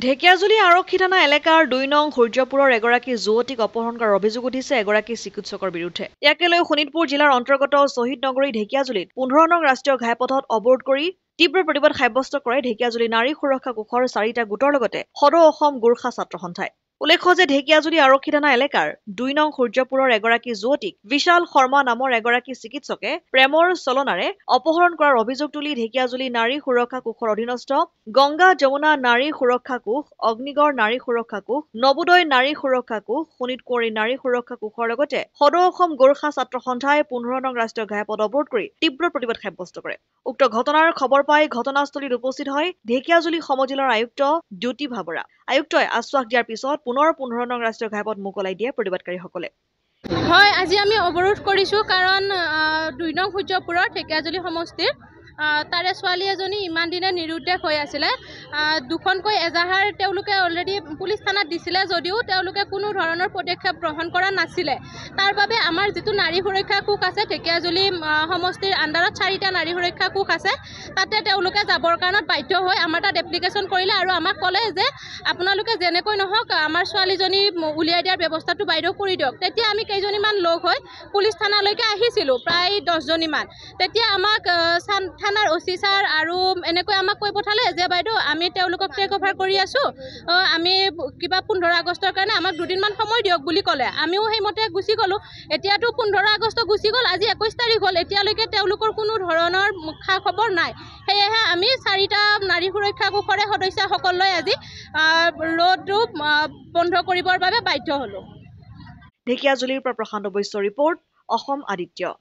ঢেকিয়াজুলি আৰক্ষী থানা এলেকাৰ ২ নং সূৰ্যপুৰৰ এগৰাকী যুৱতীক অপহৰণ কৰাৰ অভিযোগ উঠিছে এগৰাকী চিকিৎসকৰ বিৰুদ্ধে। ইয়াকে লৈ শোণিতপুৰ জিলাৰ অন্তৰ্গত শ্বহীদ নগৰী ঢেকিয়াজুলিত ১৫ নং ৰাষ্ট্ৰীয় ঘাইপথত অৱৰোধ কৰি তীব্ৰ প্ৰতিবাদ সাব্যস্ত কৰে ঢেকিয়াজুলি নাৰী সুৰক্ষা কোষৰ ৪টা গোটৰ লগতে সদৌ অসম গোৰ্খা ছাত্ৰ সন্থাই। উল্লেখ্য যে ঢেকিয়াজুলি আৰক্ষী থানা এলেকাৰ ২ নং সূৰ্যপুৰৰ এগৰাকী যুৱতীক বিশাল শৰ্মা নামৰ এগৰাকী চিকিৎসকে প্ৰেমৰ চলনাৰে অপহৰণ কৰাৰ অভিযোগ তুলি ঢেকিয়াজুলি নাৰী সুৰক্ষা কোষৰ অধীনস্থ গংগা যমুনা নাৰী সুৰক্ষা কোষ, অগ্নিগড় নাৰী সুৰক্ষা কোষ, নবোদয় নাৰী সুৰক্ষা কোষ, শোণিতকুঁৱৰী নাৰী সুৰক্ষা কোষৰ লগতে সদৌ অসম গোৰ্খা ছাত্ৰ সন্থাই ১৫ নং ৰাষ্ট্ৰীয় ঘাইপথ অৱৰোধ কৰি তীব্ৰ প্ৰতিবাদ সাব্যস্ত কৰে। উক্ত ঘটনাৰ খবৰ পাই ঘটনাস্থলীত উপস্থিত হয় ঢেকিয়াজুলি সমজিলাৰ আয়ুক্ত দ্যুতি ভাবৰা। আয়ুক্তই আশ্বাস দিয়াৰ পিছত পুনৰ ১৫ নং ৰাষ্ট্ৰীয় ঘাইপথ মোকলাই দিয়ে প্ৰতিবাদকাৰীসকলে। হয়, আজি আমি অৱৰোধ কৰিছোঁ কাৰণ ২ নং সূৰ্যপুৰৰ ঢেকিয়াজুলি সমষ্টিৰ তাৰে ছোৱালী এজনী ইমান দিনে নিৰুদ্দেশ হৈ আছিলে। দুখনকৈ এজাহাৰ তেওঁলোকে অলৰেডি পুলিচ থানাত দিছিলে যদিও তেওঁলোকে কোনো ধৰণৰ পদক্ষেপ গ্ৰহণ কৰা নাছিলে। তাৰ বাবে আমাৰ যিটো নাৰী সুৰক্ষা কোষ আছে ঢেকিয়াজুলি সমষ্টিৰ আণ্ডাৰত ৪টা নাৰী সুৰক্ষা কোষ আছে, তাতে তেওঁলোকে যাবৰ কাৰণত বাধ্য হৈ আমাৰ তাত এপ্লিকেশ্যন কৰিলে আৰু আমাক ক'লে যে আপোনালোকে যেনেকৈ নহওক আমাৰ ছোৱালীজনী উলিয়াই দিয়াৰ ব্যৱস্থাটো বাইদেউ কৰি দিয়ক। তেতিয়া আমি কেইজনীমান লগ হৈ পুলিচ থানালৈকে আহিছিলোঁ, প্ৰায় 10জনীমান। তেতিয়া আমাক থানাৰ অচি ছাৰ আৰু এনেকৈ আমাক কৈ পঠালে যে বাইদেউ আমি তেওঁলোকক টেক অভাৰ কৰি আছোঁ, আমি কিবা ১৫ আগষ্টৰ কাৰণে আমাক 2 দিনমান সময় দিয়ক বুলি ক'লে। আমিও সেইমতে গুচি গ'লোঁ। এতিয়াতো ১৫ আগষ্ট গুচি গ'ল, আজি ২১ তাৰিখ হ'ল, এতিয়ালৈকে তেওঁলোকৰ কোনো ধৰণৰ খা খবৰ নাই। সেয়েহে আমি ৪টা নাৰী সুৰক্ষা কোষৰে সদস্যসকললৈ আজি ৰোডটো বন্ধ কৰিবৰ বাবে বাধ্য হ'লোঁ। ঢেকিয়াজুলিৰ পৰা প্ৰশান্ত বৈশ্যৰ ৰিপৰ্ট, অসম আদিত্য।